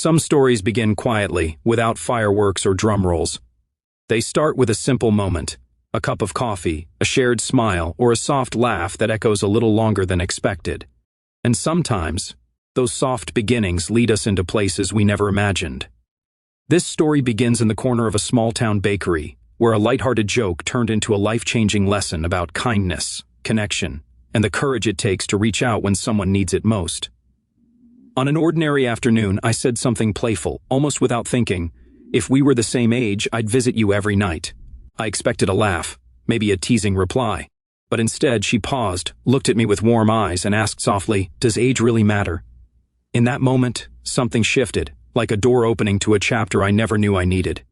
Some stories begin quietly, without fireworks or drum rolls. They start with a simple moment, a cup of coffee, a shared smile, or a soft laugh that echoes a little longer than expected. And sometimes, those soft beginnings lead us into places we never imagined. This story begins in the corner of a small-town bakery, where a lighthearted joke turned into a life-changing lesson about kindness, connection, and the courage it takes to reach out when someone needs it most. On an ordinary afternoon, I said something playful, almost without thinking. If we were the same age, I'd visit you every night. I expected a laugh, maybe a teasing reply. But instead, she paused, looked at me with warm eyes, and asked softly, "Does age really matter?" In that moment, something shifted, like a door opening to a chapter I never knew I needed.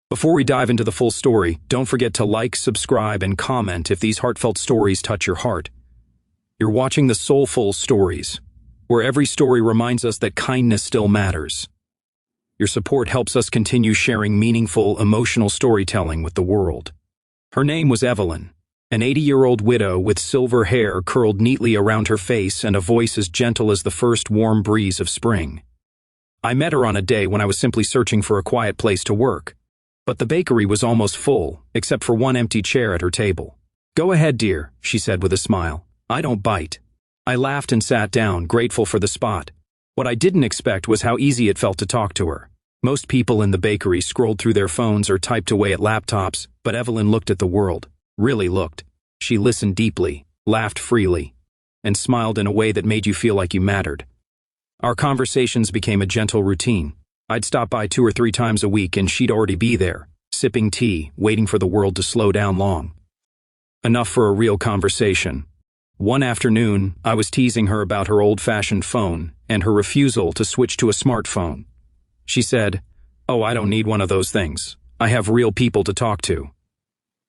Before we dive into the full story, don't forget to like, subscribe, and comment if these heartfelt stories touch your heart. You're watching the Soulfull Stories, where every story reminds us that kindness still matters. Your support helps us continue sharing meaningful, emotional storytelling with the world. Her name was Evelyn, an 80-year-old widow with silver hair curled neatly around her face and a voice as gentle as the first warm breeze of spring. I met her on a day when I was simply searching for a quiet place to work. But the bakery was almost full, except for one empty chair at her table. "Go ahead, dear," she said with a smile. "I don't bite." I laughed and sat down, grateful for the spot. What I didn't expect was how easy it felt to talk to her. Most people in the bakery scrolled through their phones or typed away at laptops, but Evelyn looked at the world, really looked. She listened deeply, laughed freely, and smiled in a way that made you feel like you mattered. Our conversations became a gentle routine. I'd stop by 2 or 3 times a week and she'd already be there, sipping tea, waiting for the world to slow down long. Enough for a real conversation. One afternoon, I was teasing her about her old-fashioned phone and her refusal to switch to a smartphone. She said, "Oh, I don't need one of those things. I have real people to talk to."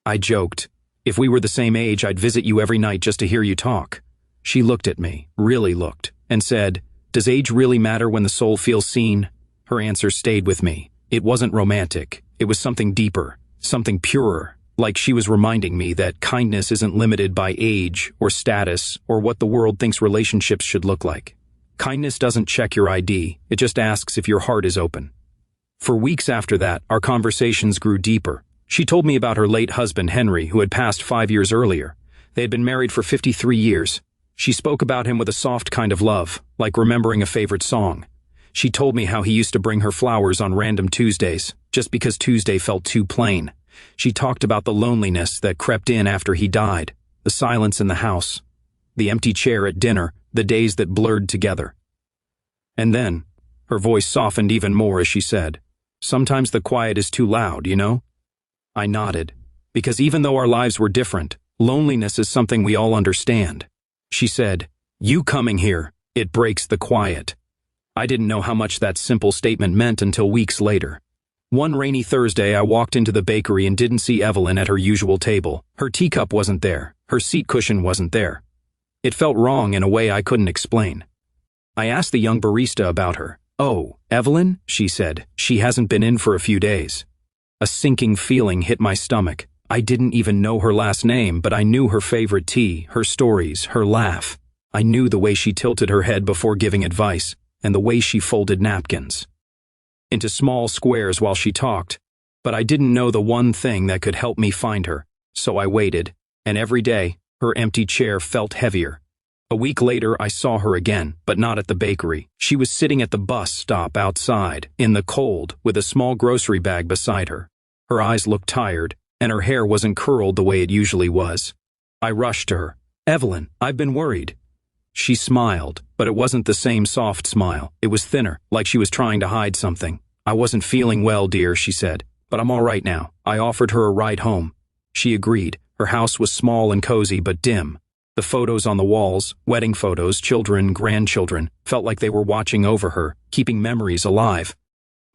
I joked, "If we were the same age, I'd visit you every night just to hear you talk." She looked at me, really looked, and said, "Does age really matter when the soul feels seen?" Her answer stayed with me. It wasn't romantic. It was something deeper, something purer, like she was reminding me that kindness isn't limited by age or status or what the world thinks relationships should look like. Kindness doesn't check your ID, it just asks if your heart is open. For weeks after that, our conversations grew deeper. She told me about her late husband, Henry, who had passed 5 years earlier. They had been married for 53 years. She spoke about him with a soft kind of love, like remembering a favorite song. She told me how he used to bring her flowers on random Tuesdays, just because Tuesday felt too plain. She talked about the loneliness that crept in after he died, the silence in the house, the empty chair at dinner, the days that blurred together. And then, her voice softened even more as she said, "Sometimes the quiet is too loud, you know?" I nodded, because even though our lives were different, loneliness is something we all understand. She said, "You coming here, it breaks the quiet." I didn't know how much that simple statement meant until weeks later. One rainy Thursday, I walked into the bakery and didn't see Evelyn at her usual table. Her teacup wasn't there. Her seat cushion wasn't there. It felt wrong in a way I couldn't explain. I asked the young barista about her. "Oh, Evelyn?" she said. "She hasn't been in for a few days." A sinking feeling hit my stomach. I didn't even know her last name, but I knew her favorite tea, her stories, her laugh. I knew the way she tilted her head before giving advice, and the way she folded napkins into small squares while she talked. But I didn't know the one thing that could help me find her, so I waited, and every day, her empty chair felt heavier. A week later, I saw her again, but not at the bakery. She was sitting at the bus stop outside, in the cold, with a small grocery bag beside her. Her eyes looked tired, and her hair wasn't curled the way it usually was. I rushed to her. "Evelyn, I've been worried." She smiled, but it wasn't the same soft smile. It was thinner, like she was trying to hide something. "I wasn't feeling well, dear," she said, "but I'm all right now." I offered her a ride home. She agreed. Her house was small and cozy, but dim. The photos on the walls, wedding photos, children, grandchildren, felt like they were watching over her, keeping memories alive.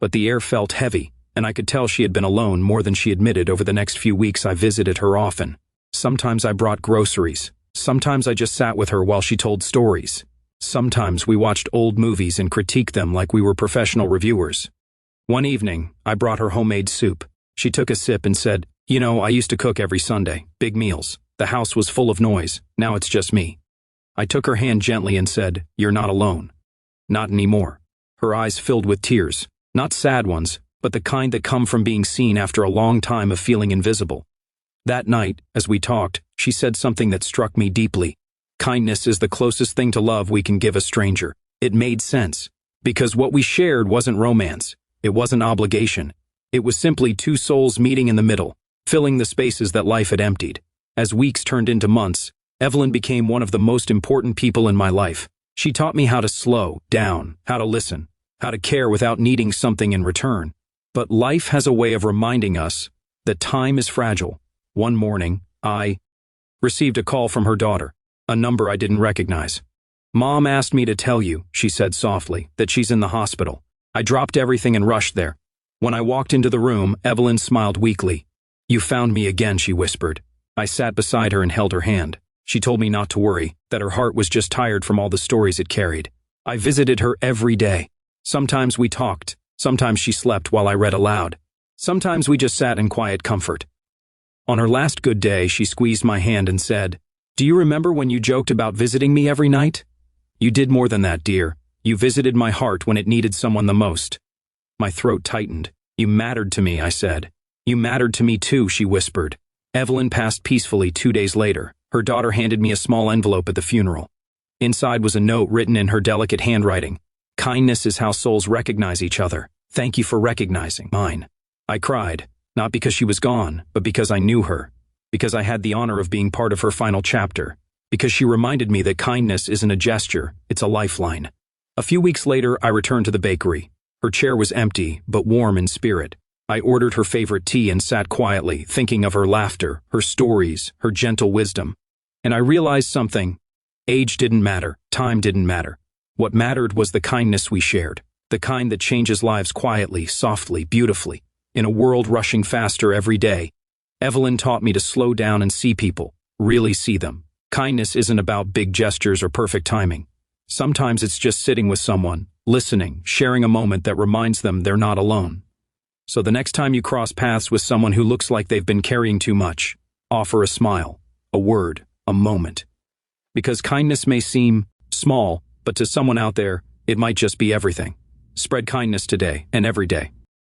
But the air felt heavy, and I could tell she had been alone more than she admitted. Over the next few weeks, I visited her often. Sometimes I brought groceries. Sometimes I just sat with her while she told stories. Sometimes we watched old movies and critiqued them like we were professional reviewers. One evening, I brought her homemade soup. She took a sip and said, "You know, I used to cook every Sunday, big meals. The house was full of noise. Now it's just me." I took her hand gently and said, "You're not alone." "Not anymore." Her eyes filled with tears, not sad ones, but the kind that come from being seen after a long time of feeling invisible. That night, as we talked, she said something that struck me deeply. Kindness is the closest thing to love we can give a stranger. It made sense, because what we shared wasn't romance. It wasn't obligation. It was simply two souls meeting in the middle, filling the spaces that life had emptied. As weeks turned into months, Evelyn became one of the most important people in my life. She taught me how to slow down, how to listen, how to care without needing something in return. But life has a way of reminding us that time is fragile. One morning, I received a call from her daughter, a number I didn't recognize. "Mom asked me to tell you," she said softly, "that she's in the hospital." I dropped everything and rushed there. When I walked into the room, Evelyn smiled weakly. "You found me again," she whispered. I sat beside her and held her hand. She told me not to worry, that her heart was just tired from all the stories it carried. I visited her every day. Sometimes we talked, sometimes she slept while I read aloud. Sometimes we just sat in quiet comfort. On her last good day, she squeezed my hand and said, "Do you remember when you joked about visiting me every night? You did more than that, dear. You visited my heart when it needed someone the most." My throat tightened. "You mattered to me," I said. "You mattered to me too," she whispered. Evelyn passed peacefully 2 days later. Her daughter handed me a small envelope at the funeral. Inside was a note written in her delicate handwriting. "Kindness is how souls recognize each other. Thank you for recognizing mine." I cried, not because she was gone, but because I knew her, because I had the honor of being part of her final chapter, because she reminded me that kindness isn't a gesture, it's a lifeline. A few weeks later, I returned to the bakery. Her chair was empty, but warm in spirit. I ordered her favorite tea and sat quietly, thinking of her laughter, her stories, her gentle wisdom. And I realized something. Age didn't matter, time didn't matter. What mattered was the kindness we shared, the kind that changes lives quietly, softly, beautifully. In a world rushing faster every day, Evelyn taught me to slow down and see people, really see them. Kindness isn't about big gestures or perfect timing. Sometimes it's just sitting with someone, listening, sharing a moment that reminds them they're not alone. So the next time you cross paths with someone who looks like they've been carrying too much, offer a smile, a word, a moment. Because kindness may seem small, but to someone out there, it might just be everything. Spread kindness today and every day.